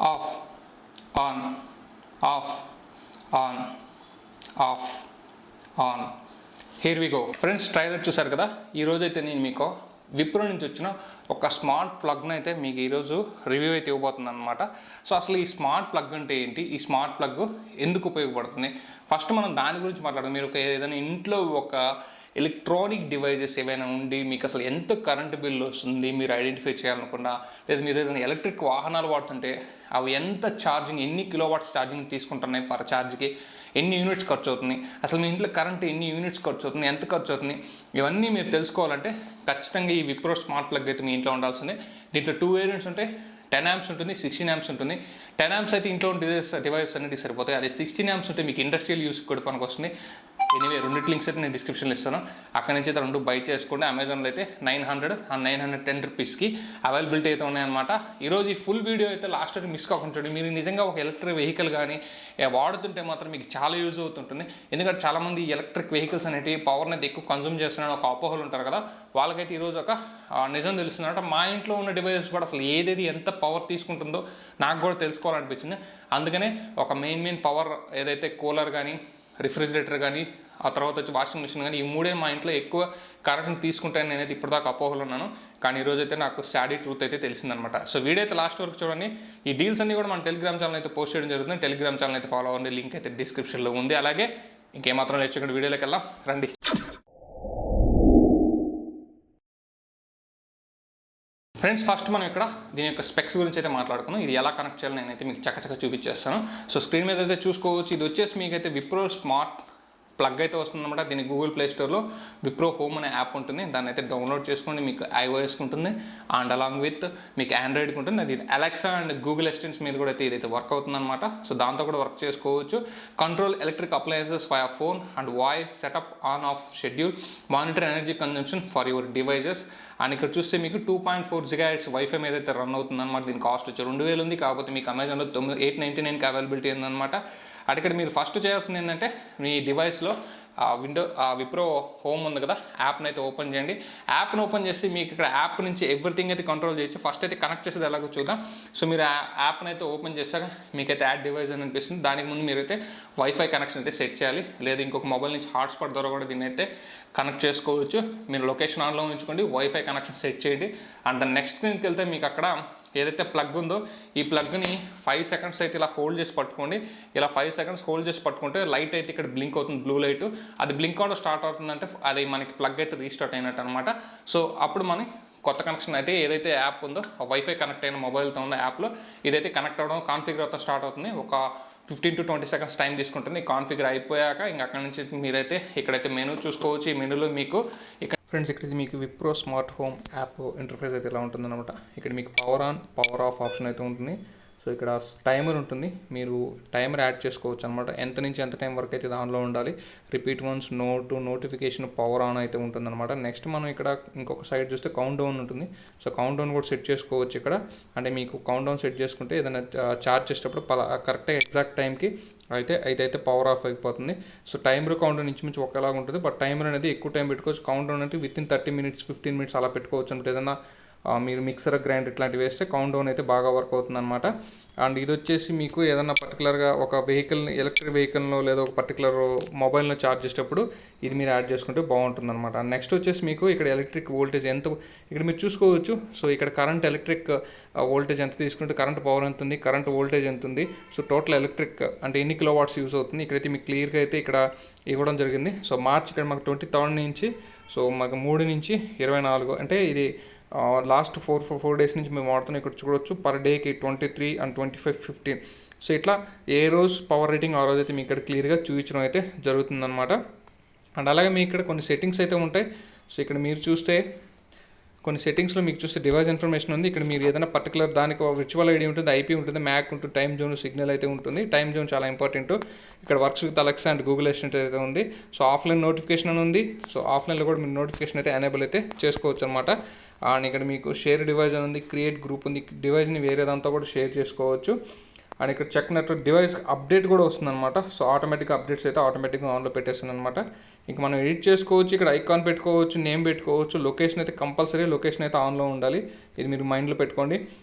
Of, on, off, on, off, on. Here we go friends. Trailer చూసారు కదా. ఈరోజైతే నేను మీకు విప్రో నుంచి వచ్చిన ఒక స్మార్ట్ ప్లగ్ను అయితే మీకు ఈరోజు రివ్యూ అయితే ఇవ్వబోతుంది అనమాట. సో అసలు ఈ స్మార్ట్ ప్లగ్ అంటే ఏంటి, ఈ స్మార్ట్ ప్లగ్ ఎందుకు ఉపయోగపడుతుంది, ఫస్ట్ మనం దాని గురించి మాట్లాడదాం. మీరు ఏదైనా ఇంట్లో ఒక ఎలక్ట్రానిక్ డివైజెస్ ఏవైనా ఉండి మీకు అసలు ఎంత కరెంటు బిల్లు వస్తుంది మీరు ఐడెంటిఫై చేయాలనుకున్నా, లేదా మీరు ఏదైనా ఎలక్ట్రిక్ వాహనాలు వాడుతుంటే అవి ఎంత ఛార్జింగ్, ఎన్ని కిలోవాట్స్ ఛార్జింగ్ తీసుకుంటున్నాయి పర్ ఛార్జ్కి, ఎన్ని యూనిట్స్ ఖర్చు అవుతుంది, అసలు మీ ఇంట్లో కరెంట్ ఎన్ని యూనిట్స్ ఖర్చు అవుతుంది, ఎంత ఖర్చు అవుతుంది, ఇవన్నీ మీరు తెలుసుకోవాలంటే ఖచ్చితంగా ఈ విప్రో స్మార్ట్ ప్లగ్ అయితే మీ ఇంట్లో ఉండాల్సిందే. దీంట్లో 2 వేరియంట్స్ ఉంటాయి. 10 amps ఉంటుంది, 16 amps ఉంటుంది. 10 amps అయితే ఇంట్లో డివైస్ అన్నిటికి సరిపోతాయి. అదే 16 amps ఉంటే మీకు ఇండస్ట్రియల్ యూస్ కూడా పనికి వస్తుంది. ఎనీవే రెండింటి లింక్స్ అయితే నేను డిస్క్రిప్షన్లో ఇస్తాను. అక్కడ నుంచి అయితే 2 బై చేసుకోండి. అమెజాన్లో అయితే 900 అండ్ 910 రూపీస్కి అవైలబిలిటీ అయితే ఉన్నాయన్నమాట. ఈరోజు ఈ ఫుల్ వీడియో అయితే లాస్ట్ వరకు మిస్ కాకుండా చూడండి. మీరు నిజంగా ఒక ఎలక్ట్రిక్ వెహికల్ కానీ వాడుతుంటే మాత్రం మీకు చాలా యూజ్ అవుతుంటుంది. ఎందుకంటే చాలామంది ఎలక్ట్రిక్ వెహికల్స్ అనేవి పవర్ని అయితే ఎక్కువ కన్జ్యూమ్ చేస్తున్నారని ఒక అపోహలు ఉంటారు కదా, వాళ్ళకైతే ఈరోజు ఒక నిజం తెలుస్తుందంట. మా ఇంట్లో ఉన్న డివైసెస్ కూడా అసలు ఏదేది ఎంత పవర్ తీసుకుంటుందో నాకు కూడా తెలుసుకోవాలనిపించింది. అందుకనే ఒక మెయిన్ పవర్ ఏదైతే కూలర్ కానీ, రిఫ్రిజిరేటర్ కానీ, ఆ తర్వాత వచ్చి వాషింగ్ మిషన్ కానీ, ఈ 3 మా ఇంట్లో ఎక్కువ కరెంట్ని తీసుకుంటాయని నేనైతే ఇప్పటిదాకా అపోహలు ఉన్నాను. కానీ ఈరోజు అయితే నాకు సాడీ ట్రూత్ అయితే తెలిసిందనమాట. సో వీడియో అయితే లాస్ట్ వరకు చూడండి. ఈ డీల్స్ అన్ని కూడా మన టెలిగ్రామ్ ఛానల్ అయితే పోస్ట్ చేయడం జరుగుతుంది. టెలిగ్రామ్ ఛానల్ అయితే ఫాలో అవ్వండి, లింక్ అయితే డిస్క్రిప్షన్లో ఉంది. అలాగే ఇంకేమాత్రం లేచకుండా వీడియోలోకి వెళ్దాం రండి. ఫ్రెండ్స్, ఫస్ట్ మనం ఇక్కడ దీని యొక్క స్పెక్స్ గురించి అయితే మాట్లాడుకున్నాం. ఇది ఎలా కనెక్ట్ చేయాలో నేనైతే మీకు చక్కచక్క చూపించేస్తాను. సో స్క్రీన్ మీద అయితే చూసుకోవచ్చు. ఇది వచ్చేసి మీకైతే విప్రో స్మార్ట్ ప్లగ్ అయితే వస్తుందన్నమాట. దీనికి గూగుల్ ప్లే స్టోర్లో విప్రో హోమ్ అనే యాప్ ఉంటుంది. దాన్ని అయితే డౌన్లోడ్ చేసుకోండి. మీకు iOSకి ఉంటుంది అండ్ అలాంగ్ విత్ మీకు ఆండ్రాయిడ్కి ఉంటుంది. అది అలెక్సా అండ్ గూగుల్ అసిస్టెంట్స్ మీద కూడా అయితే ఇదైతే వర్క్ అవుతుందన్నమాట. సో దాంతో కూడా వర్క్ చేసుకోవచ్చు. Control electric appliances via phone and voice setup on off schedule, monitor energy consumption for your devices. And ఇక్కడ చూస్తే మీకు 2.4 GHz వైఫై మీద అయితే రన్ అవుతుంది అనమాట. దీని కాస్ట్ వచ్చి 2000 ఉంది. కాకపోతే మీకు అమెజాన్లో 899కి అవైలబిలిటీ ఉందన్నమాట. అంటే ఇక్కడ మీరు ఫస్ట్ చేయాల్సింది ఏంటంటే మీ డివైస్లో విప్రో హోమ్ ఉంది కదా, యాప్ని అయితే ఓపెన్ చేయండి. యాప్ని ఓపెన్ చేసి మీకు ఇక్కడ యాప్ నుంచి ఎవ్రీథింగ్ అయితే కంట్రోల్ చేయొచ్చు. ఫస్ట్ అయితే కనెక్ట్ చేసేది ఎలాగో చూద్దాం. సో మీరు యాప్ని అయితే ఓపెన్ చేశాక మీకైతే యాడ్ డివైస్ అని అనిపిస్తుంది. దానికి ముందు మీరైతే వైఫై కనెక్షన్ అయితే సెట్ చేయాలి. లేదా ఇంకొక మొబైల్ నుంచి హాట్స్పాట్ ద్వారా కూడా దీన్ని అయితే కనెక్ట్ చేసుకోవచ్చు. మీరు లొకేషన్ ఆన్లో ఉంచుకోండి, వైఫై కనెక్షన్ సెట్ చేయండి. అండ్ దాని నెక్స్ట్ స్క్రీన్కి వెళ్తే మీకు అక్కడ ఏదైతే ప్లగ్ ఉందో ఈ ప్లగ్ని 5 seconds అయితే ఇలా హోల్డ్ చేసి పట్టుకోండి. ఇలా 5 seconds హోల్డ్ చేసి పట్టుకుంటే లైట్ అయితే ఇక్కడ బ్లింక్ అవుతుంది, బ్లూ లైట్. అది బ్లింక్ అవడం స్టార్ట్ అవుతుందంటే అది మనకి ప్లగ్ అయితే రీస్టార్ట్ అయినట్టు అనమాట. సో అప్పుడు మనకి కొత్త కనెక్షన్ అయితే ఏదైతే యాప్ ఉందో వైఫై కనెక్ట్ అయిన మొబైల్తో ఉందో యాప్లో ఇదైతే కనెక్ట్ అవ్వడం, కాన్ఫిగర్ అవుతాం స్టార్ట్ అవుతుంది. ఒక 15 to 20 seconds టైం తీసుకుంటుంది. కాన్ఫిగర్ అయిపోయాక ఇంకా అక్కడ నుంచి మీరైతే ఇక్కడైతే మెనూ చూసుకోవచ్చు. ఈ మెనూలో మీకు ఇక్కడ ఫ్రెండ్స్ ఇక్కడ మీకు Wipro smart home app interface అయితే ఇలా ఉంటుందన్నమాట. ఇక్కడ మీకు power on, power of option అయితే ఉంటుంది. సో ఇక్కడ టైమర్ ఉంటుంది, మీరు టైమర్ యాడ్ చేసుకోవచ్చు అనమాట. ఎంత నుంచి ఎంత టైం వరకు అయితే దానిలో ఉండాలి. Repeat once, notification, power on అయితే ఉంటుందన్నమాట. నెక్స్ట్ మనం ఇక్కడ ఇంకొక సైడ్ చూస్తే కౌంట్ డౌన్ ఉంటుంది. సో కౌంట్ డౌన్ కూడా సెట్ చేసుకోవచ్చు ఇక్కడ. అంటే మీకు కౌంట్ డౌన్ సెట్ చేసుకుంటే ఏదైనా చార్జ్ చేసేటప్పుడు కరెక్ట్గా ఎగ్జాక్ట్ టైంకి అయితే పవర్ ఆఫ్ అయిపోతుంది. సో టైమర్ కౌంట్ నుంచి మించి ఒకేలాగా ఉంటుంది. బట్ టైమర్ అనేది ఎక్కువ టైం పెట్టుకోవచ్చు. కౌంట్ డౌన్ అంటే విత్ ఇన్ 30 minutes 15 minutes అలా పెట్టుకోవచ్చు. అంటే ఏదైనా మీరు మిక్సర్, గ్రైండర్ ఇట్లాంటివి వేస్తే కౌంట్ డౌన్ అయితే బాగా వర్క్ అవుతుంది అనమాట. అండ్ ఇది వచ్చేసి మీకు ఏదైనా పర్టికులర్గా ఒక వెహికల్ని, ఎలక్ట్రిక్ వెహికల్లో లేదా ఒక పర్టికులర్ మొబైల్ని ఛార్జ్ చేసేటప్పుడు ఇది మీరు యాడ్ చేసుకుంటే బాగుంటుంది అనమాట. నెక్స్ట్ వచ్చేసి మీకు ఇక్కడ ఎలక్ట్రిక్ వోల్టేజ్ ఎంత ఇక్కడ మీరు చూసుకోవచ్చు. సో ఇక్కడ కరెంట్ ఎలక్ట్రిక్ వోల్టేజ్ ఎంత తీసుకుంటే కరెంట్ పవర్ ఎంత ఉంది, కరెంట్ వోల్టేజ్ ఎంత ఉంది, సో టోటల్ ఎలక్ట్రిక్ అంటే ఎన్ని కిలోవాట్స్ యూస్ అవుతుంది ఇక్కడైతే మీకు క్లియర్గా అయితే ఇక్కడ ఇవ్వడం జరిగింది. సో మార్చ్ ఇక్కడ మాకు 23rd నుంచి, సో మాకు 3 నుంచి 24 అంటే ఇది లాస్ట్ 4 days నుంచి మేము వాడుతున్నాం. ఇక్కడ చూడవచ్చు పర్ డేకి 23 and 25, 15. సో ఇట్లా ఏ రోజు పవర్ రేటింగ్ ఆ రోజు అయితే మీకు ఇక్కడ క్లియర్గా చూపించడం అయితే జరుగుతుందన్నమాట. అండ్ అలాగే మీకు ఇక్కడ కొన్ని సెట్టింగ్స్ అయితే ఉంటాయి. సో ఇక్కడ మీరు చూస్తే కొన్ని సెట్టింగ్స్లో మీకు చూస్తే డివైస్ ఇన్ఫర్మేషన్ ఉంది. ఇక్కడ మీరు ఏదైనా పర్టికులర్ దానికి విర్చువల్ ఐడి ఉంటుంది, ఐపీ ఉంటుంది, మ్యాక్ ఉంటుంది, టైం జోన్, సిగ్నల్ అయితే ఉంటుంది. టైం జోన్ చాలా ఇంపార్టెంట్. ఇక్కడ works with Alexa and Google assistant అయితే ఉంది. సో ఆఫ్లైన్ నోటిఫికేషన్ అని ఉంది. సో ఆఫ్లైన్లో కూడా మీరు నోటిఫికేషన్ అయితే ఎనేబుల్ అయితే చేసుకోవచ్చు అనమాట. అండ్ ఇక్కడ మీకు షేర్ డివైస్ అని ఉంది, క్రియేట్ గ్రూప్ ఉంది. డివైస్ని వేరే దాంతో కూడా షేర్ చేసుకోవచ్చు. అండ్ ఇక్కడ చెక్ నెట్వర్క్ డివైస్ అప్డేట్ కూడా వస్తుందన్నమాట. సో ఆటోమేటిక్గా అప్డేట్స్ అయితే ఆటోమేటిక్గా ఆన్లో పెట్టేస్తాను అనమాట. ఇంక మనం ఎడిట్ చేసుకోవచ్చు, ఇక్కడ ఐకాన్ పెట్టుకోవచ్చు, నేమ్ పెట్టుకోవచ్చు. లొకేషన్ అయితే కంపల్సరీ లొకేషన్ అయితే ఆన్లో ఉండాలి, ఇది మీరు మైండ్లో పెట్టుకోండి.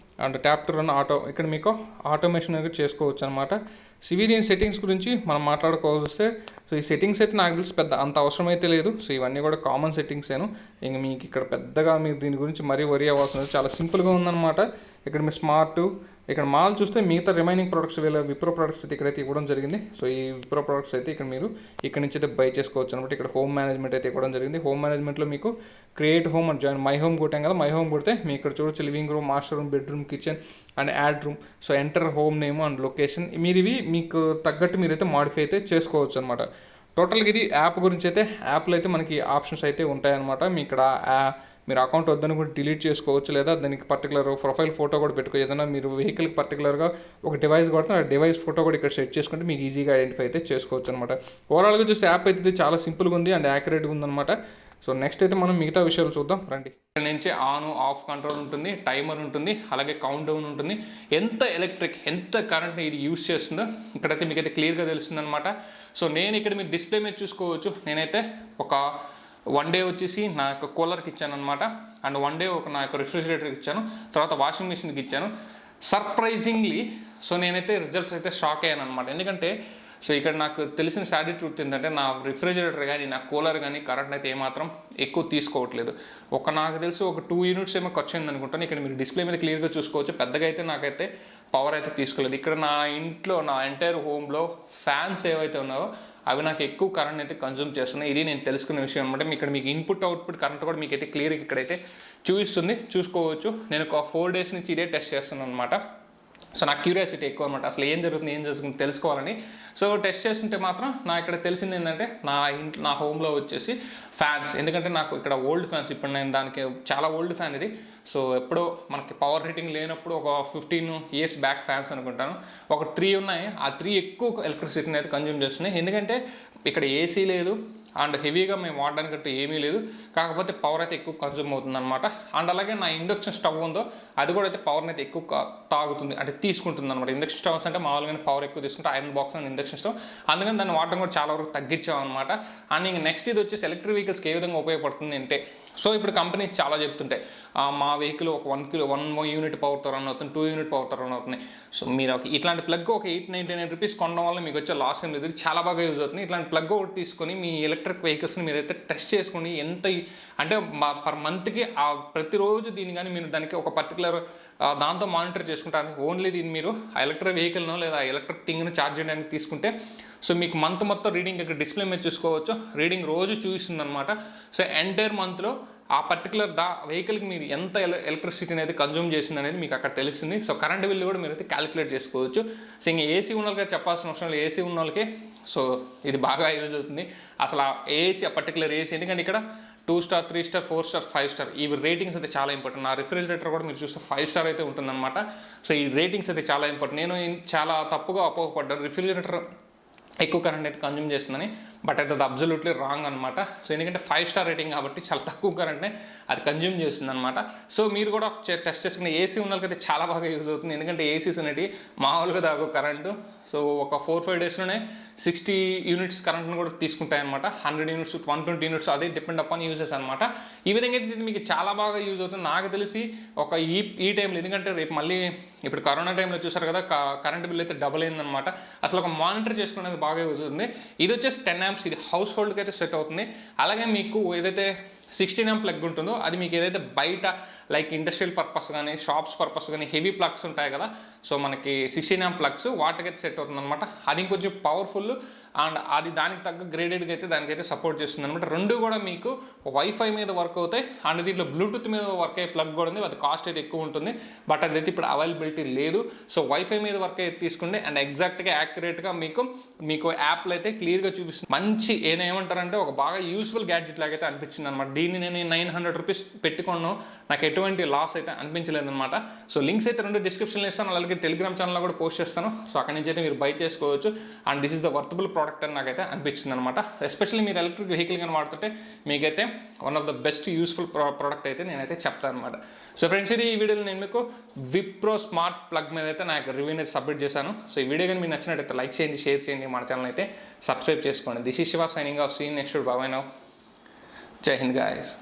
And tap to run auto, ఇక్కడ మీకు ఆటోమేషన్ అనేది చేసుకోవచ్చు అనమాట. సో ఇవి దీని సెట్టింగ్స్ గురించి మనం మాట్లాడుకోవాల్సి వస్తే, సో ఈ సెట్టింగ్స్ అయితే నాకు తెలిసి పెద్ద అంత అవసరం అయితే లేదు. సో ఇవన్నీ కూడా కామన్ సెట్టింగ్సేను. ఇంక మీకు ఇక్కడ పెద్దగా మీరు దీని గురించి మరీ వరీ అవ్వాల్సిన చాలా సింపుల్గా ఉందన్నమాట. ఇక్కడ మీ స్మార్ట్, ఇక్కడ మాల్ చూస్తే మిగతా రిమైనింగ్ ప్రొడక్ట్స్ వీళ్ళ విప్రో ప్రొడక్ట్స్ అయితే ఇక్కడైతే ఇవ్వడం జరిగింది. సో ఈ విప్రో ప్రొడక్ట్స్ అయితే ఇక్కడ మీరు ఇక్కడ నుంచి అయితే బై చేసుకోవచ్చు అనమాట. ఇక్కడ హోమ్ మేనేజ్మెంట్ అయితే ఇవ్వడం జరిగింది. హోమ్ మేనేజ్మెంట్లో మీకు create home and join my home కొట్టాం కదా, మై హోమ్ కొడితే మీకు ఇక్కడ చూడొచ్చు living room, master room, bedroom, kitchen and add room. So enter home name and location, మీరు ఇవి మీకు తగ్గట్టు మీరైతే మాడిఫై అయితే చేసుకోవచ్చు అనమాట. టోటల్గా ఇది యాప్ గురించి అయితే, యాప్లో అయితే మనకి ఆప్షన్స్ అయితే ఉంటాయన్నమాట. మీ ఇక్కడ మీరు అకౌంట్ వద్దని కూడా డిలీట్ చేసుకోవచ్చు, లేదా దానికి పర్టికులర్ ప్రొఫైల్ ఫోటో కూడా పెట్టుకో. ఏదైనా మీరు వెహికల్కి పర్టికులర్గా ఒక డివైస్ కొడితే ఆ డివైస్ ఫోటో కూడా ఇక్కడ సెట్ చేసుకుంటే మీకు ఈజీగా ఐడెంటిఫై అయితే చేసుకోవచ్చు అనమాట. ఓవరాల్గా చూస్తే యాప్ అయితే చాలా సింపుల్గా ఉంది అండ్ యాక్యురేట్గా ఉందన్నమాట. సో నెక్స్ట్ అయితే మనం మిగతా విషయాలు చూద్దాం రండి. ఇక్కడ నుంచి ఆన్ ఆఫ్ కంట్రోల్ ఉంటుంది, టైమర్ ఉంటుంది, అలాగే కౌంట్ డౌన్ ఉంటుంది. ఎంత కరెంట్ ఇది యూస్ చేస్తుందో ఇక్కడైతే మీకైతే క్లియర్గా తెలుస్తుంది అనమాట. సో నేను ఇక్కడ మీరు డిస్ప్లే మీద చూసుకోవచ్చు. నేనైతే ఒక 1 డే వచ్చేసి నా యొక్క కూలర్కి ఇచ్చాను అనమాట, అండ్ 1 డే నా యొక్క రిఫ్రిజిరేటర్కి ఇచ్చాను, తర్వాత వాషింగ్ మిషన్కి ఇచ్చాను. సర్ప్రైజింగ్లీ సో నేనైతే రిజల్ట్స్ అయితే షాక్ అయ్యాను అనమాట. ఎందుకంటే సో ఇక్కడ నాకు తెలిసిన సాడీ ట్రూత్ ఏంటంటే నా రిఫ్రిజిరేటర్ కానీ నా కూలర్ కానీ కరెంట్ అయితే ఏమాత్రం ఎక్కువ తీసుకోవట్లేదు. నాకు తెలిసి ఒక 2 యూనిట్స్ ఏమో ఖర్చు అయింది అనుకుంటాను. ఇక్కడ మీరు డిస్ప్లే మీద క్లియర్గా చూసుకోవచ్చు. పెద్దగా అయితే నాకైతే పవర్ అయితే తీసుకోలేదు. ఇక్కడ నా ఇంట్లో నా ఎంటైర్ హోమ్లో ఫ్యాన్స్ ఏవైతే ఉన్నాయో అవి నాకు ఎక్కువ కరెంట్ అయితే కన్జ్యూమ్ చేస్తున్నాయి. ఇది నేను తెలుసుకున్న విషయం అనమాట. ఇక్కడ మీకు ఇన్పుట్ అవుట్పుట్ కరెంట్ కూడా మీకు అయితే క్లియర్గా ఇక్కడైతే చూసుకోవచ్చు. నేను ఒక 4 డేస్ నుంచి ఇదే టెస్ట్ చేస్తున్నాను అనమాట. సో నాకు క్యూరియాసిటీ ఎక్కువ అనమాట, అసలు ఏం జరుగుతుంది తెలుసుకోవాలని. సో టెస్ట్ చేస్తుంటే మాత్రం నాకు ఇక్కడ తెలిసింది ఏంటంటే నా హోమ్లో వచ్చేసి ఫ్యాన్స్, ఎందుకంటే నాకు ఇక్కడ ఓల్డ్ ఫ్యాన్స్, ఇప్పుడు నేను దానికి చాలా ఓల్డ్ ఫ్యాన్ ఇది. సో ఎప్పుడో మనకి పవర్ రేటింగ్ లేనప్పుడు ఒక 15 years బ్యాక్ ఫ్యాన్స్ అనుకుంటాను, ఒక 3 ఉన్నాయి. ఆ 3 ఎక్కువ ఎలక్ట్రిసిటీని అయితే కన్జ్యూమ్ చేస్తున్నాయి. ఎందుకంటే ఇక్కడ ఏసీ లేదు అండ్ హెవీగా మేము వాడడానికంటే ఏమీ లేదు, కాకపోతే పవర్ అయితే ఎక్కువ కన్జ్యూమ్ అవుతుంది అనమాట. అండ్ అలాగే నా ఇండక్షన్ స్టవ్ ఉందో అది కూడా అయితే పవర్ని అయితే ఎక్కువ తాగుతుంది, అంటే తీసుకుంటుంది అనమాట. ఇండక్షన్ స్టవ్స్ అంటే మామూలుగానే పవర్ ఎక్కువ తీసుకుంటే iron box and induction stove, అందుకని దాన్ని వాడడం కూడా చాలా వరకు తగ్గించాం అనమాట. అండ్ ఇంక నెక్స్ట్ ఇది వచ్చేసి ఎలక్ట్రిక్ వెహికల్స్కి ఏ విధంగా ఉపయోగపడుతుంది అంటే, సో ఇప్పుడు కంపెనీస్ చాలా చెప్తుంటాయి మా వెహికల్ ఒక 1 యూనిట్ పవర్తో రన్ అవుతుంది, 2 యూనిట్ పవర్తో రన్ అవుతుంది. సో మీరు ఇట్లాంటి ప్లగ్ ఒక 899 రూపీస్ కొనడం వల్ల మీకు వచ్చే లాస్ ఏం లేదు, చాలా బాగా యూజ్ అవుతుంది. ఇట్లాంటి ప్లగ్ ఒకటి తీసుకొని మీ ఎలక్ట్రిక్ వెహికల్స్ని మీరైతే టెస్ట్ చేసుకుని ఎంత అంటే పర్ మంత్కి ప్రతిరోజు దీన్ని కానీ మీరు దానికి ఒక పర్టికులర్ దాంతో మానిటర్ చేసుకుంటారు. ఓన్లీ దీన్ని మీరు ఆ ఎలక్ట్రిక్ వెహికల్ను లేదా ఎలక్ట్రిక్ థింగ్ను ఛార్జ్ చేయడానికి తీసుకుంటే సో మీకు మంత్ మొత్తం రీడింగ్ ఇక్కడ డిస్ప్లే మీద చూసుకోవచ్చు. రీడింగ్ రోజు చూపిస్తుంది అనమాట. సో ఎంటైర్ మంత్లో ఆ పర్టికులర్ వెహికల్కి మీరు ఎంత ఎలక్ట్రిసిటీని అయితే కన్జ్యూమ్ చేసింది అనేది మీకు అక్కడ తెలుస్తుంది. సో కరెంట్ బిల్లు కూడా మీరు అయితే క్యాలిక్యులేట్ చేసుకోవచ్చు. సో ఇంకా ఏసీ ఉన్న వాళ్ళకి చెప్పాల్సిన అవసరం లేదు, ఏసీ ఉన్న వాళ్ళకి సో ఇది బాగా యూజ్ అవుతుంది. అసలు ఆ ఏసీ, ఆ పర్టికులర్ ఏసీ, ఎందుకంటే ఇక్కడ 2 స్టార్, 3 స్టార్, 4 స్టార్, 5 స్టార్ ఇవి రేటింగ్స్ అయితే చాలా ఇంపార్టెంట్. నా రిఫ్రిజిరేటర్ కూడా మీరు చూస్తే 5 స్టార్ అయితే ఉంటుందన్నమాట. సో ఈ రేటింగ్స్ అయితే చాలా ఇంపార్టెంట్. నేను చాలా తప్పుగా అపోహపడ్డాను రిఫ్రిజిరేటర్ ఎక్కువ కరెంట్ అయితే కన్జ్యూమ్ చేస్తుందని, బట్ అయితే అది అబ్జల్యూట్లీ రాంగ్ అనమాట. సో ఎందుకంటే 5 స్టార్ రేటింగ్ కాబట్టి చాలా తక్కువ కరెంట్నే అది కన్జ్యూమ్ చేస్తుంది అనమాట. సో మీరు కూడా టెస్ట్ చేసుకున్న ఏసీ ఉన్న వాళ్ళకైతే చాలా బాగా యూజ్ అవుతుంది, ఎందుకంటే ఏసీస్ అనేవి మామూలుగా తాగు కరెంటు. సో ఒక 4-5 డేస్లోనే 60 యూనిట్స్ కరెంట్ని కూడా తీసుకుంటాయి అనమాట. 100 యూనిట్స్, 120 యూనిట్స్, అది డిపెండ్ అపాన్ యూజెస్ అనమాట. ఈ విధంగా అయితే మీకు చాలా బాగా యూజ్ అవుతుంది. నాకు తెలిసి ఒక ఈ టైంలో, ఎందుకంటే రేపు మళ్ళీ ఇప్పుడు కరోనా టైంలో చూసారు కదా కరెంట్ బిల్ అయితే డబుల్ అయిందనమాట. అసలు ఒక మానిటర్ చేసుకునేది బాగా యూజ్ అవుతుంది. ఇది వచ్చేసి 10 amps, ఇది హౌస్ హోల్డ్కి అయితే సెట్ అవుతుంది. అలాగే మీకు ఏదైతే 16 amp ప్లగ్ ఉంటుందో అది మీకు ఏదైతే బయట లైక్ ఇండస్ట్రియల్ పర్పస్ కానీ షాప్స్ పర్పస్ కానీ హెవీ ప్లగ్స్ ఉంటాయి కదా, సో మనకి 16 amp ప్లగ్స్ వాటికైతే సెట్ అవుతుంది అనమాట. అది ఇంకొంచెం పవర్ఫుల్ అండ్ అది దానికి తగ్గ గ్రేడెడ్గా అయితే దానికైతే సపోర్ట్ చేస్తుంది అనమాట. రెండు కూడా మీకు వైఫై మీద వర్క్ అవుతాయి అండ్ దీంట్లో బ్లూటూత్ మీద వర్క్ అయ్యే ప్లగ్ కూడా ఉంది. అది కాస్ట్ అయితే ఎక్కువ ఉంటుంది, బట్ అదైతే ఇప్పుడు అవైలబిలిటీ లేదు. సో వైఫై మీద వర్క్ అయితే తీసుకుంటే అండ్ ఎగ్జాక్ట్గా యాక్యురేట్గా మీకు యాప్లో అయితే క్లియర్గా చూపిస్తుంది. మంచి ఏమంటారంటే ఒక బాగా యూస్ఫుల్ గ్యాడ్జెట్ లాగైతే అనిపించింది అనమాట. దీన్ని నేను 900 రూపీస్ పెట్టుకున్నాను, నాకు ఎటువంటి లాస్ అయితే అనిపించలేదు అనమాట. సో లింక్స్ అయితే 2 డిస్క్రిప్షన్లో ఇస్తాను, అలాగే టెలిగ్రామ్ ఛానల్లో కూడా పోస్ట్ చేస్తాను. సో అక్కడి నుంచి అయితే మీరు బై చేసుకోవచ్చు and this is the worthable product అని నాకైతే అనిపించింది అనమాట. ఎస్పెషల్లీ మీరు ఎలక్ట్రిక్ వెహికల్ కానీ వాడుతుంటే మీకైతే one of the best useful product అయితే నేనైతే చెప్తాను అనమాట. సో ఫ్రెండ్స్, ఇది ఈ వీడియోలో నేను మీకు విప్రో స్మార్ట్ ప్లగ్ మీద అయితే నాకు రివ్యూని అయితే సబ్మిట్ చేశాను. సో ఈ వీడియో కానీ మీకు నచ్చినట్టయితే లైక్ చేయండి, షేర్ చేయండి, మన ఛానల్ అయితే సబ్స్క్రైబ్ చేసుకోండి. This is Shiva signing off. See next. Bye now. Jai Hind guys.